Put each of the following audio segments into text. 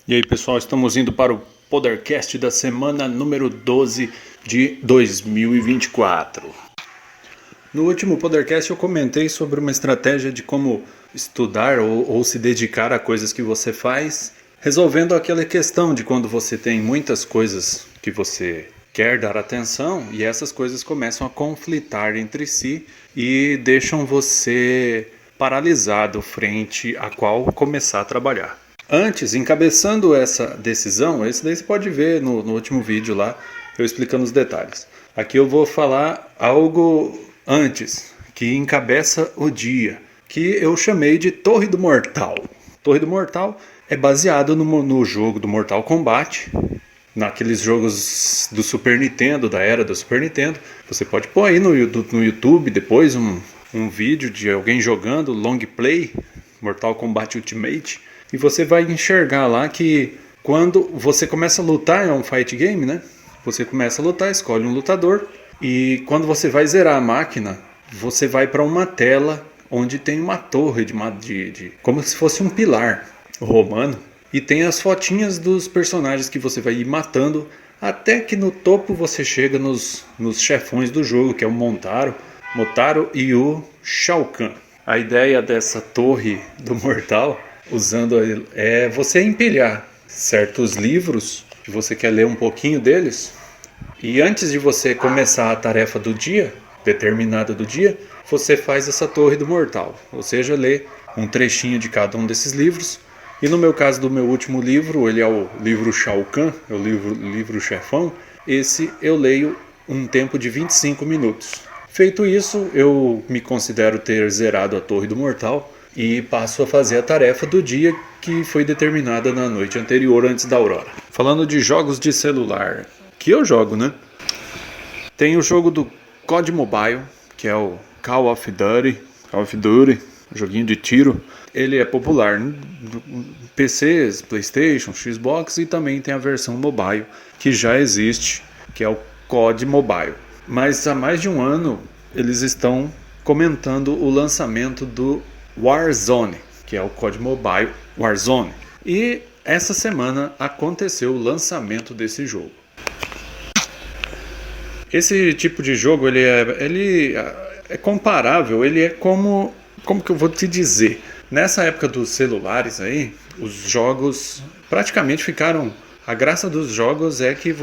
E aí, pessoal, estamos indo para o Podercast da semana número 12 de 2024. No último Podercast eu comentei sobre uma estratégia de como estudar ou se dedicar a coisas que você faz, resolvendo aquela questão de quando você tem muitas coisas que você quer dar atenção e essas coisas começam a conflitar entre si e deixam você paralisado frente a qual começar a trabalhar. Antes, encabeçando essa decisão, esse daí você pode ver no último vídeo lá, eu explicando os detalhes. Aqui eu vou falar algo antes, que encabeça o dia, que eu chamei de Torre do Mortal. Torre do Mortal é baseado no jogo do Mortal Kombat, naqueles jogos do Super Nintendo, da era do Super Nintendo. Você pode pôr aí no YouTube depois um vídeo de alguém jogando long play, Mortal Kombat Ultimate. E você vai enxergar lá que quando você começa a lutar, é um fight game, né? Você começa a lutar, escolhe um lutador. E quando você vai zerar a máquina, você vai para uma tela onde tem uma torre como se fosse um pilar romano. E tem as fotinhas dos personagens que você vai ir matando, até que no topo você chega nos chefões do jogo, que é o Motaro e o Shao Kahn. A ideia dessa torre do mortal, usando é você empilhar certos livros que você quer ler um pouquinho deles, e antes de você começar a tarefa do dia, determinada do dia, você faz essa torre do mortal, ou seja, lê um trechinho de cada um desses livros. E no meu caso do meu último livro, ele é o livro Shao Kahn, é o livro chefão. Esse eu leio um tempo de 25 minutos. Feito isso, eu me considero ter zerado a Torre do Mortal e passo a fazer a tarefa do dia que foi determinada na noite anterior, antes da aurora. Falando de jogos de celular, que eu jogo, né? Tem o jogo do COD Mobile, que é o Call of Duty, joguinho de tiro. Ele é popular em PCs, PlayStation, Xbox, e também tem a versão mobile que já existe, que é o COD Mobile. Mas há mais de um ano eles estão comentando o lançamento do Warzone, que é o COD Mobile Warzone. E essa semana aconteceu o lançamento desse jogo. Esse tipo de jogo ele é comparável, ele é como que eu vou te dizer? Nessa época dos celulares aí, os jogos praticamente ficaram... A graça dos jogos é que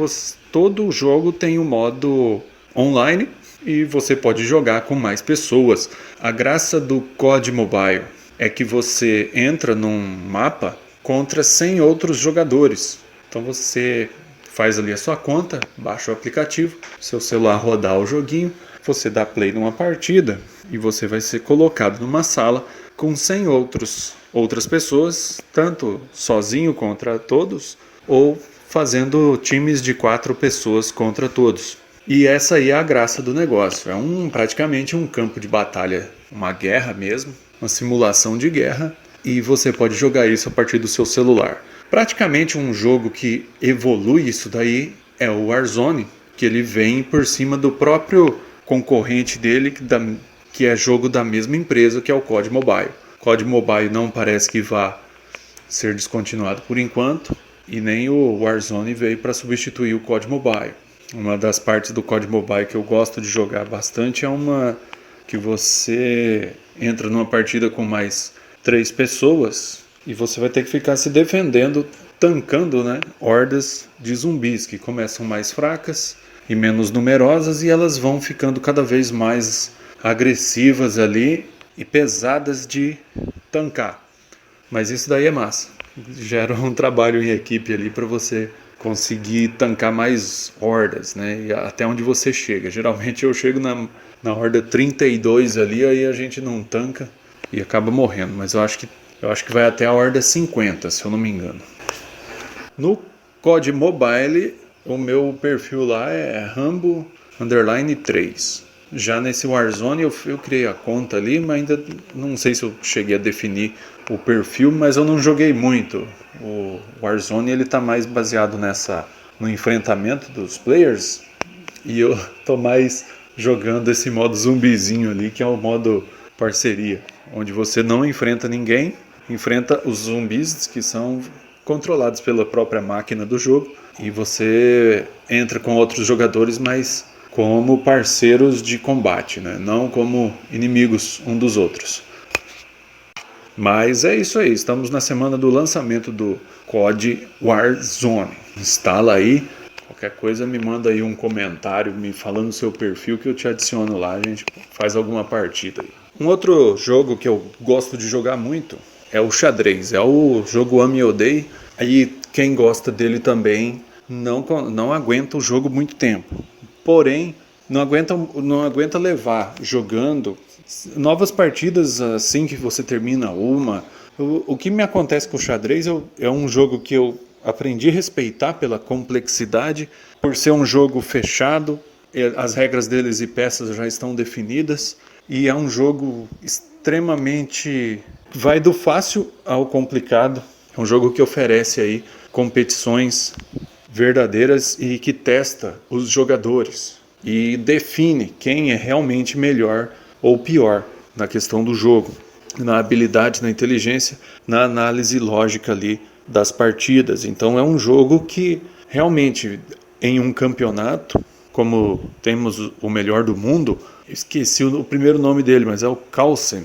todo jogo tem um modo online e você pode jogar com mais pessoas. A graça do COD Mobile é que você entra num mapa contra 100 outros jogadores. Então você faz ali a sua conta, baixa o aplicativo, seu celular rodar o joguinho, você dá play numa partida e você vai ser colocado numa sala com 100 outras pessoas, tanto sozinho contra todos ou fazendo times de 4 pessoas contra todos. E essa aí é a graça do negócio. É praticamente um campo de batalha, uma guerra mesmo, uma simulação de guerra, e você pode jogar isso a partir do seu celular. Praticamente um jogo que evolui isso daí é o Warzone, que ele vem por cima do próprio concorrente dele, que é jogo da mesma empresa, que é o COD Mobile. O COD Mobile não parece que vá ser descontinuado por enquanto, e nem o Warzone veio para substituir o COD Mobile. Uma das partes do COD Mobile que eu gosto de jogar bastante é uma que você entra numa partida com mais 3 pessoas e você vai ter que ficar se defendendo, tancando, né, hordas de zumbis que começam mais fracas e menos numerosas, e elas vão ficando cada vez mais agressivas ali e pesadas de tancar. Mas isso daí é massa. Gera um trabalho em equipe ali para você conseguir tancar mais hordas, né? E até onde você chega. Geralmente eu chego na horda 32 ali, aí a gente não tanca e acaba morrendo. Mas eu acho que vai até a horda 50, se eu não me engano. No COD Mobile, o meu perfil lá é Rambo_3. Já nesse Warzone eu criei a conta ali, mas ainda não sei se eu cheguei a definir o perfil, mas eu não joguei muito. O Warzone ele tá mais baseado no enfrentamento dos players, e eu tô mais jogando esse modo zumbizinho ali, que é o modo parceria, onde você não enfrenta ninguém, enfrenta os zumbis que são controlados pela própria máquina do jogo, e você entra com outros jogadores, mas como parceiros de combate, né? Não como inimigos um dos outros. Mas é isso aí, estamos na semana do lançamento do COD Warzone. Instala aí, qualquer coisa me manda aí um comentário me falando o seu perfil que eu te adiciono lá, a gente faz alguma partida aí. Um outro jogo que eu gosto de jogar muito é o xadrez, é o jogo ame e odeie. Aí quem gosta dele também não aguenta o jogo muito tempo. Porém, não aguenta levar jogando novas partidas assim que você termina uma. O que me acontece com o xadrez é um jogo que eu aprendi a respeitar pela complexidade, por ser um jogo fechado, as regras deles e peças já estão definidas, e é um jogo extremamente... vai do fácil ao complicado. É um jogo que oferece aí competições verdadeiras e que testa os jogadores e define quem é realmente melhor ou pior na questão do jogo, na habilidade, na inteligência, na análise lógica ali das partidas. Então é um jogo que realmente em um campeonato, como temos o melhor do mundo, esqueci o primeiro nome dele, mas é o Carlsen,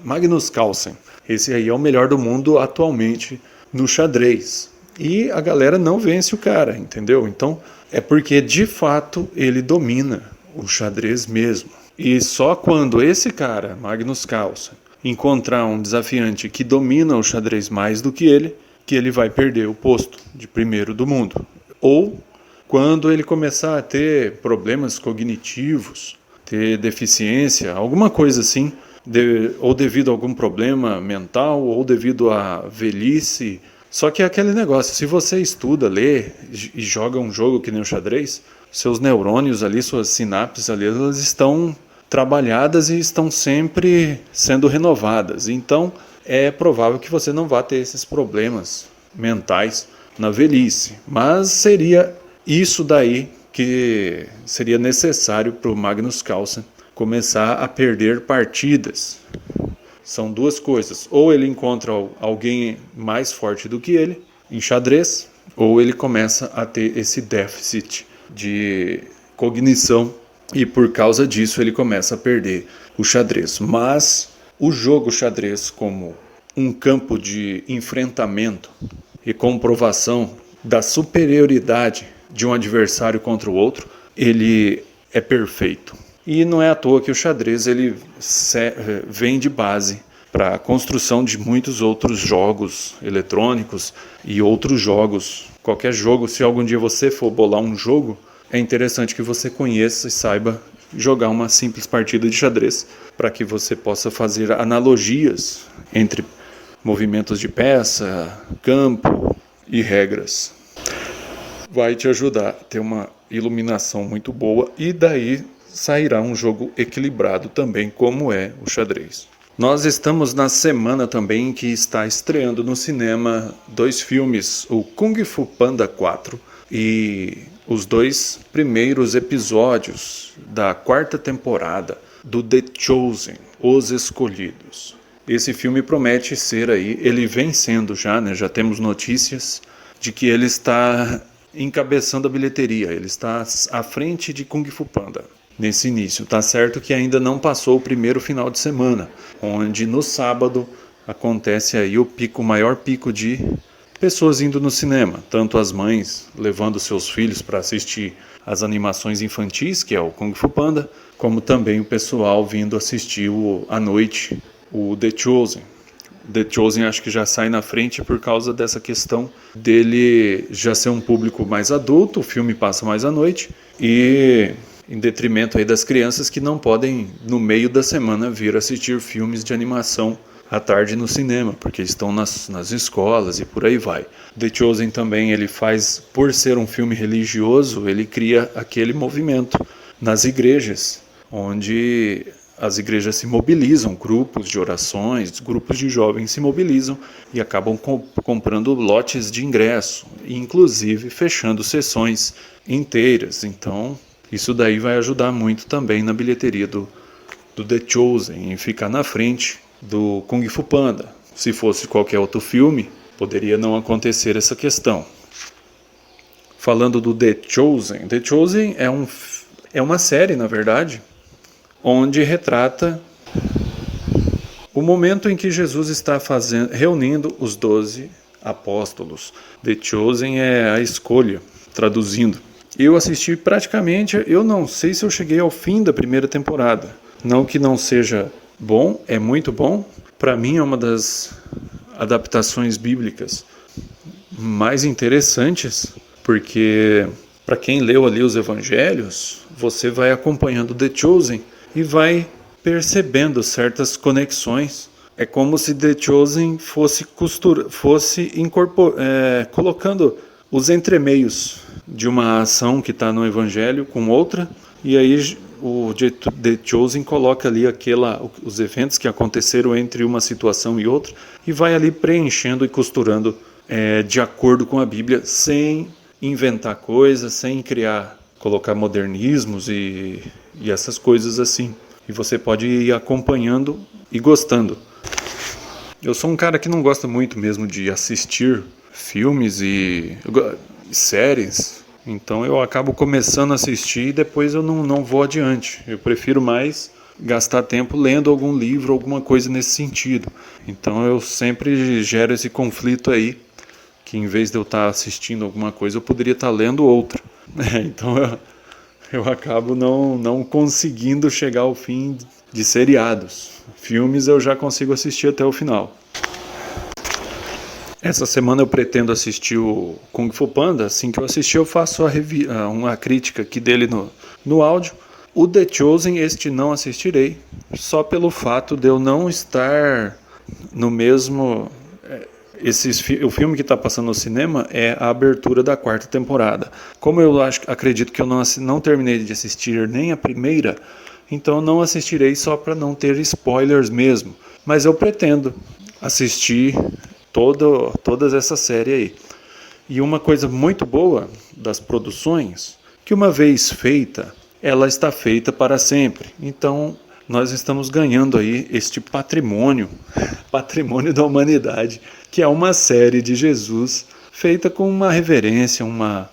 Magnus Carlsen. Esse aí é o melhor do mundo atualmente no xadrez. E a galera não vence o cara, entendeu? Então é porque de fato ele domina o xadrez mesmo. E só quando esse cara, Magnus Carlsen, encontrar um desafiante que domina o xadrez mais do que ele vai perder o posto de primeiro do mundo. Ou quando ele começar a ter problemas cognitivos, ter deficiência, alguma coisa assim, ou devido a algum problema mental, ou devido à velhice. Só que é aquele negócio, se você estuda, lê e joga um jogo que nem o xadrez, seus neurônios ali, suas sinapses ali, elas estão trabalhadas e estão sempre sendo renovadas. Então é provável que você não vá ter esses problemas mentais na velhice. Mas seria isso daí que seria necessário para o Magnus Carlsen começar a perder partidas. São duas coisas, ou ele encontra alguém mais forte do que ele em xadrez, ou ele começa a ter esse déficit de cognição e por causa disso ele começa a perder o xadrez. Mas o jogo xadrez como um campo de enfrentamento e comprovação da superioridade de um adversário contra o outro, ele é perfeito. E não é à toa que o xadrez ele vem de base para a construção de muitos outros jogos eletrônicos e outros jogos. Qualquer jogo, se algum dia você for bolar um jogo, é interessante que você conheça e saiba jogar uma simples partida de xadrez para que você possa fazer analogias entre movimentos de peça, campo e regras. Vai te ajudar a ter uma iluminação muito boa e daí sairá um jogo equilibrado também, como é o xadrez. Nós estamos na semana também que está estreando no cinema 2 filmes, o Kung Fu Panda 4 e os 2 primeiros episódios da 4ª temporada do The Chosen, Os Escolhidos. Esse filme promete ser aí, ele vem sendo já, né? Já temos notícias de que ele está encabeçando a bilheteria, ele está à frente de Kung Fu Panda. Nesse início, tá certo que ainda não passou o primeiro final de semana, onde no sábado acontece aí o maior pico de pessoas indo no cinema, tanto as mães levando seus filhos para assistir as animações infantis, que é o Kung Fu Panda, como também o pessoal vindo assistir à noite o The Chosen. The Chosen acho que já sai na frente por causa dessa questão dele já ser um público mais adulto, o filme passa mais à noite e em detrimento aí das crianças que não podem no meio da semana vir assistir filmes de animação à tarde no cinema, porque estão nas escolas e por aí vai. The Chosen também ele faz, por ser um filme religioso, ele cria aquele movimento nas igrejas, onde as igrejas se mobilizam, grupos de orações, grupos de jovens se mobilizam e acabam comprando lotes de ingresso, inclusive fechando sessões inteiras. Então, isso daí vai ajudar muito também na bilheteria do The Chosen, em ficar na frente do Kung Fu Panda. Se fosse qualquer outro filme, poderia não acontecer essa questão. Falando do The Chosen. The Chosen é uma série, na verdade, onde retrata o momento em que Jesus está reunindo os 12 apóstolos. The Chosen é a escolha, traduzindo. Eu assisti praticamente, eu não sei se eu cheguei ao fim da primeira temporada. Não que não seja bom, é muito bom. Para mim é uma das adaptações bíblicas mais interessantes, porque para quem leu ali os evangelhos, você vai acompanhando The Chosen e vai percebendo certas conexões. É como se The Chosen fosse colocando os entremeios de uma ação que está no Evangelho com outra, e aí o The Chosen coloca ali os eventos que aconteceram entre uma situação e outra, e vai ali preenchendo e costurando de acordo com a Bíblia, sem inventar coisas, sem colocar modernismos e essas coisas assim. E você pode ir acompanhando e gostando. Eu sou um cara que não gosta muito mesmo de assistir filmes e séries, então eu acabo começando a assistir e depois eu não vou adiante. Eu prefiro mais gastar tempo lendo algum livro, alguma coisa nesse sentido. Então eu sempre gero esse conflito aí, que em vez de eu estar assistindo alguma coisa, eu poderia estar lendo outra. Então eu acabo não conseguindo chegar ao fim de seriados. Filmes eu já consigo assistir até o final. Essa semana eu pretendo assistir o Kung Fu Panda. Assim que eu assistir, eu faço uma crítica aqui dele no áudio. O The Chosen, este não assistirei, só pelo fato de eu não estar no mesmo... O filme que está passando no cinema é a abertura da 4ª temporada. Como eu acredito que eu não terminei de assistir nem a primeira, então não assistirei só para não ter spoilers mesmo. Mas eu pretendo assistir todas essa série aí. E uma coisa muito boa das produções, que uma vez feita, ela está feita para sempre. Então nós estamos ganhando aí este patrimônio da humanidade, que é uma série de Jesus feita com uma reverência, uma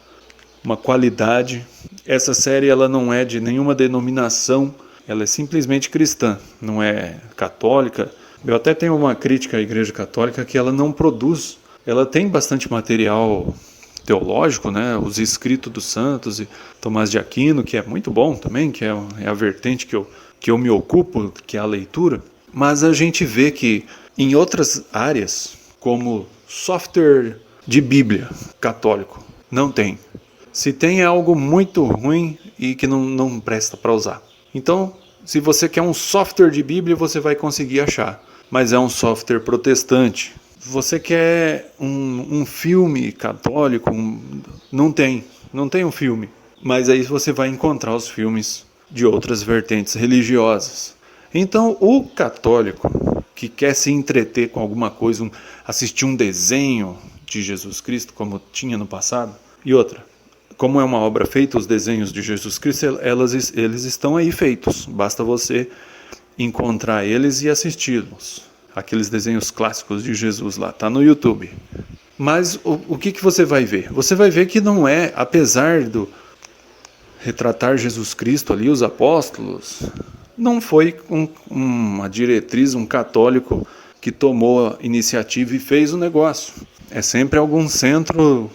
qualidade. Essa série ela não é de nenhuma denominação, ela é simplesmente cristã, não é católica. Eu até tenho uma crítica à Igreja Católica que ela não produz, ela tem bastante material teológico, né? Os escritos dos santos e Tomás de Aquino, que é muito bom também, que é a vertente que eu me ocupo, que é a leitura. Mas a gente vê que em outras áreas, como software de Bíblia católico, não tem. Se tem é algo muito ruim e que não presta para usar. Então, se você quer um software de Bíblia, você vai conseguir achar. Mas é um software protestante. Você quer um filme católico? Não tem um filme. Mas aí você vai encontrar os filmes de outras vertentes religiosas. Então, o católico que quer se entreter com alguma coisa, assistir um desenho de Jesus Cristo, como tinha no passado, e outra, como é uma obra feita, os desenhos de Jesus Cristo, eles estão aí feitos. Basta você encontrar eles e assisti-los. Aqueles desenhos clássicos de Jesus lá, tá no YouTube. Mas o que você vai ver? Você vai ver que não é, apesar do retratar Jesus Cristo ali, os apóstolos, não foi uma diretriz, um católico que tomou a iniciativa e fez o negócio. É sempre algum centro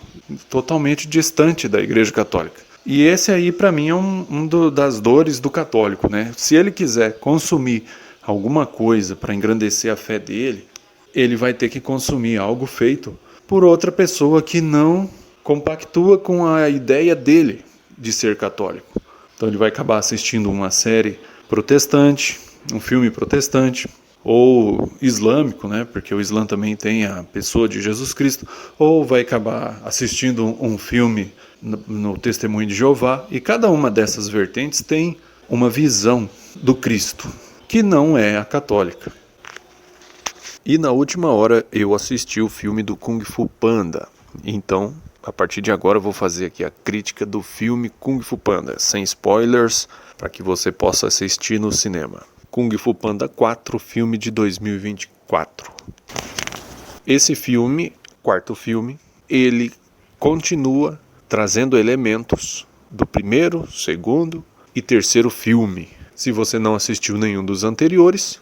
totalmente distante da Igreja Católica. E esse aí, para mim, é das dores do católico, né? Se ele quiser consumir alguma coisa para engrandecer a fé dele, ele vai ter que consumir algo feito por outra pessoa que não compactua com a ideia dele de ser católico. Então ele vai acabar assistindo uma série protestante, um filme protestante, ou islâmico, né? Porque o Islã também tem a pessoa de Jesus Cristo, ou vai acabar assistindo um filme no Testemunho de Jeová, e cada uma dessas vertentes tem uma visão do Cristo, que não é a católica. E na última hora eu assisti o filme do Kung Fu Panda, então a partir de agora eu vou fazer aqui a crítica do filme Kung Fu Panda, sem spoilers, para que você possa assistir no cinema. Kung Fu Panda 4, filme de 2024. Esse filme, quarto filme, ele continua trazendo elementos do primeiro, segundo e terceiro filme. Se você não assistiu nenhum dos anteriores,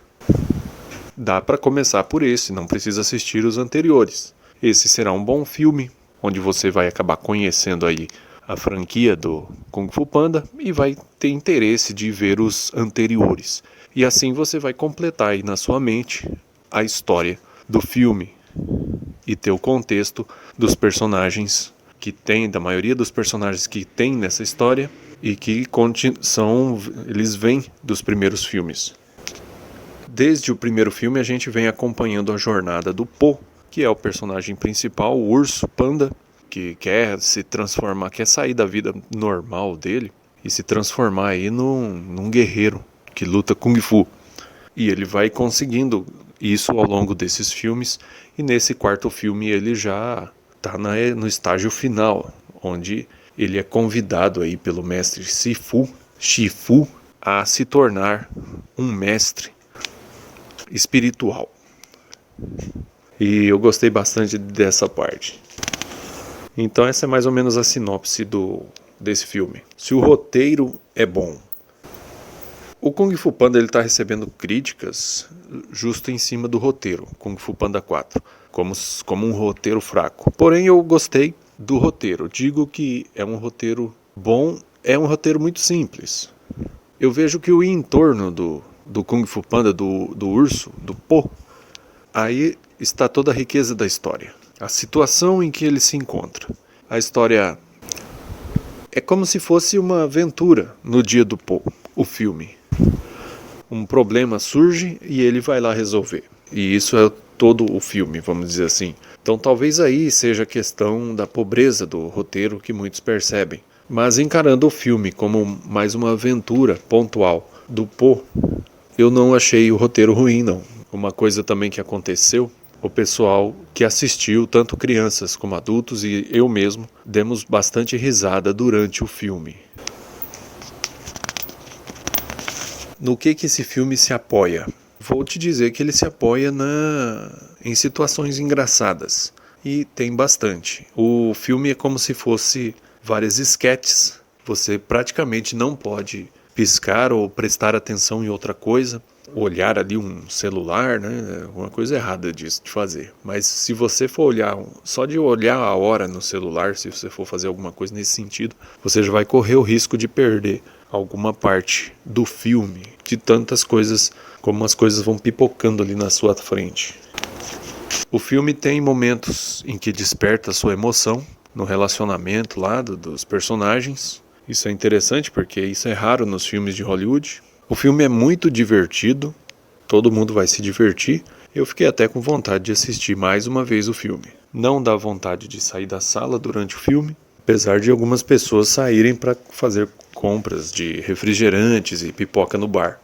dá para começar por esse, não precisa assistir os anteriores. Esse será um bom filme, onde você vai acabar conhecendo aí a franquia do Kung Fu Panda e vai ter interesse de ver os anteriores. E assim você vai completar aí na sua mente a história do filme e ter o contexto dos personagens que tem, da maioria dos personagens que tem nessa história e que eles vêm dos primeiros filmes. Desde o primeiro filme a gente vem acompanhando a jornada do Po, que é o personagem principal, o urso panda, que quer se transformar, quer sair da vida normal dele e se transformar aí num guerreiro que luta Kung Fu. E ele vai conseguindo isso ao longo desses filmes, e nesse quarto filme ele já está no estágio final, onde ele é convidado aí pelo mestre Shifu a se tornar um mestre espiritual. E eu gostei bastante dessa parte. Então essa é mais ou menos a sinopse desse filme. Se o roteiro é bom. O Kung Fu Panda está recebendo críticas justo em cima do roteiro, Kung Fu Panda 4, como um roteiro fraco. Porém eu gostei do roteiro. Digo que é um roteiro bom, é um roteiro muito simples. Eu vejo que o entorno do Kung Fu Panda, do urso, do Po, aí está toda a riqueza da história. A situação em que ele se encontra. A história é como se fosse uma aventura no dia do Po, o filme. Um problema surge e ele vai lá resolver. E isso é todo o filme, vamos dizer assim. Então talvez aí seja a questão da pobreza do roteiro que muitos percebem. Mas encarando o filme como mais uma aventura pontual do Po, eu não achei o roteiro ruim, não. Uma coisa também que aconteceu, o pessoal que assistiu, tanto crianças como adultos e eu mesmo, demos bastante risada durante o filme. No que esse filme se apoia? Vou te dizer que ele se apoia em situações engraçadas. E tem bastante. O filme é como se fosse várias esquetes. Você praticamente não pode piscar ou prestar atenção em outra coisa. Olhar ali um celular, né? Uma coisa errada disso de fazer. Mas se você for olhar, só de olhar a hora no celular, se você for fazer alguma coisa nesse sentido, você já vai correr o risco de perder alguma parte do filme, de tantas coisas, como as coisas vão pipocando ali na sua frente. O filme tem momentos em que desperta a sua emoção no relacionamento lá dos personagens. Isso é interessante porque isso é raro nos filmes de Hollywood. O filme é muito divertido, todo mundo vai se divertir. Eu fiquei até com vontade de assistir mais uma vez o filme. Não dá vontade de sair da sala durante o filme, apesar de algumas pessoas saírem para fazer compras de refrigerantes e pipoca no bar.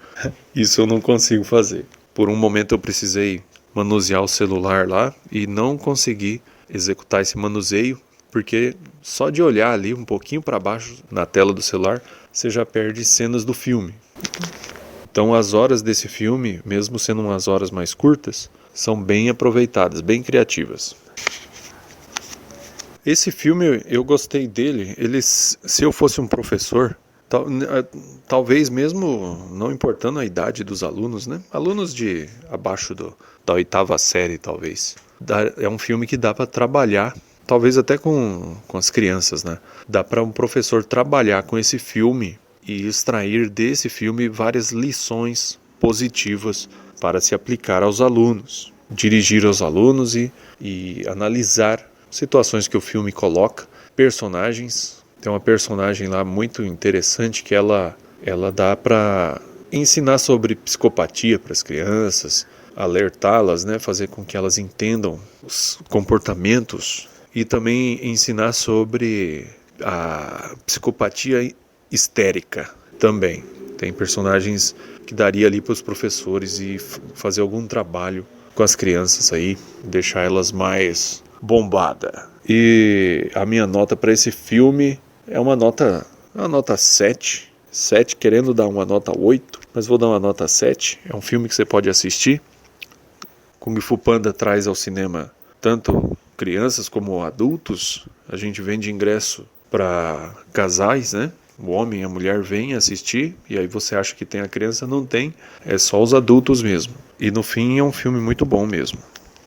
Isso eu não consigo fazer. Por um momento eu precisei manusear o celular lá e não consegui executar esse manuseio, porque só de olhar ali um pouquinho para baixo na tela do celular, você já perde cenas do filme. Então as horas desse filme, mesmo sendo umas horas mais curtas, são bem aproveitadas, bem criativas. Esse filme, eu gostei dele. Se eu fosse um professor, talvez mesmo não importando a idade dos alunos, né? Alunos de abaixo da 8ª série, talvez. É um filme que dá para trabalhar, talvez até com as crianças, né? Dá para um professor trabalhar com esse filme e extrair desse filme várias lições positivas para se aplicar aos alunos. Dirigir aos alunos e analisar situações que o filme coloca, personagens. Tem uma personagem lá muito interessante que ela dá para ensinar sobre psicopatia para as crianças, alertá-las, né, fazer com que elas entendam os comportamentos e também ensinar sobre a psicopatia histérica também. Tem personagens que daria ali para os professores e fazer algum trabalho com as crianças aí, deixar elas mais bombada. E a minha nota para esse filme é uma nota 7, querendo dar uma nota 8, mas vou dar uma nota 7. É um filme que você pode assistir. Kung Fu Panda traz ao cinema tanto crianças como adultos. A gente vende ingresso para casais, né? O homem e a mulher vêm assistir e aí você acha que tem a criança, não tem, é só os adultos mesmo. E no fim é um filme muito bom mesmo.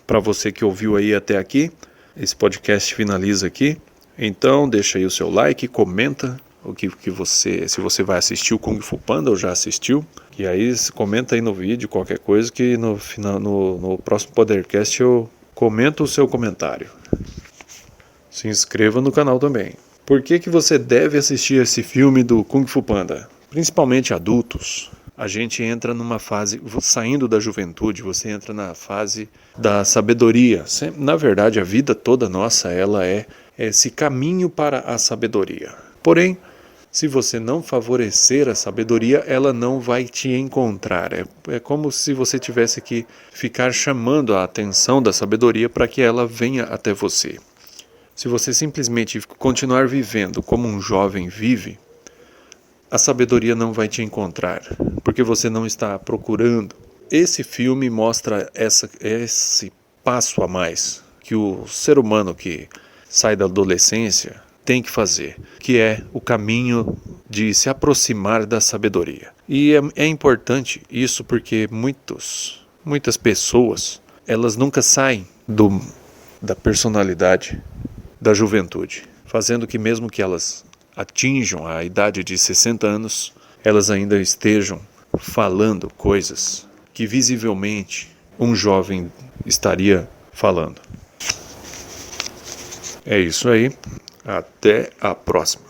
Para você que ouviu aí até aqui, esse podcast finaliza aqui. Então deixa aí o seu like, comenta o que você, se você vai assistir o Kung Fu Panda ou já assistiu. E aí comenta aí no vídeo qualquer coisa que no próximo podcast eu comento o seu comentário. Se inscreva no canal também. Por que você deve assistir esse filme do Kung Fu Panda? Principalmente adultos. A gente entra numa fase, saindo da juventude, você entra na fase da sabedoria. Na verdade, a vida toda nossa, ela é esse caminho para a sabedoria. Porém, se você não favorecer a sabedoria, ela não vai te encontrar. É como se você tivesse que ficar chamando a atenção da sabedoria para que ela venha até você. Se você simplesmente continuar vivendo como um jovem vive, a sabedoria não vai te encontrar, porque você não está procurando. Esse filme mostra esse passo a mais que o ser humano que sai da adolescência tem que fazer, que é o caminho de se aproximar da sabedoria. E é importante isso porque muitas pessoas, elas nunca saem da personalidade da juventude, fazendo que mesmo que elas atinjam a idade de 60 anos, elas ainda estejam falando coisas que visivelmente um jovem estaria falando. É isso aí, até a próxima.